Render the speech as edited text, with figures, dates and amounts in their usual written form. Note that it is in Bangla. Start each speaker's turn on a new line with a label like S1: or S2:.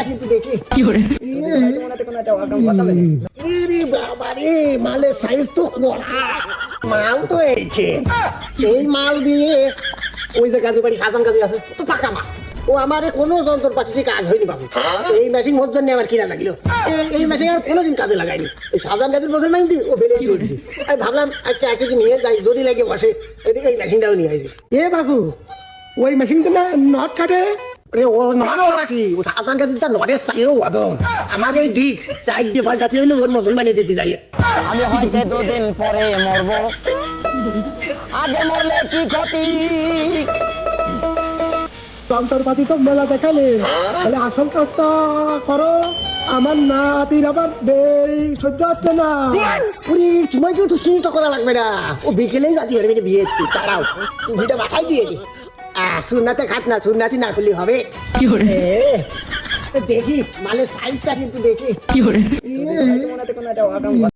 S1: সাইজটা কিন্তু দেখি কি করে মনে কোনো একটা ওয়াকাম কথা বলে ইরি বাবা রে মালের সাইজ তো কড়া মাল তো এই মাল দিয়ে ওই যে কাজে বাড়ি সাজান কাজে আছে তো পাকা মাল ও আমার কোনো যন্ত্রপাতিতে কাজ হয়নি বাবু এই মেশিন মোর জন্য আমার কিনা লাগলো এই মেশিন আর কোনোদিন কাজে লাগাইনি এই সাজান কাজের বোঝেন নাই ও বেলে চলছি আমি ভাবলাম একটা কেজি নিয়ে যাই যদি লাগে বসে এই মেশিনটাও নিয়ে আসবে
S2: এ বাবু ওই মেশিনটা না নট কাটে
S1: ও নড়ো নাকি ও সাজান কাজেরটা নড়ের চাইও আদম আমার এই দিক চার দিয়ে পাল্টাতে হইলে ওর মুসলমানি দিতে যাই
S3: আমি হয়তো দুদিন পরে মরবো আগে মরলে কি ক্ষতি
S2: যন্ত্রপাতি তো মেলা দেখালে তাহলে আসল কাজটা করো আমার নাতির আবার দেরি সহ্য হচ্ছে না
S1: ওরে তোমায় কেউ তো চিন্তা করা লাগবে না ও বিকেলেই যাচ্ছি ঘরে মেয়েছে বিয়ে তারাও ভিটা মাথায় দিয়ে দি সুন্নাতে খাত না সুন্নাতি না করলে হবে দেখি মালের সাইজটা কিন্তু দেখি কি করে মনে কোনো একটা ওয়াকাম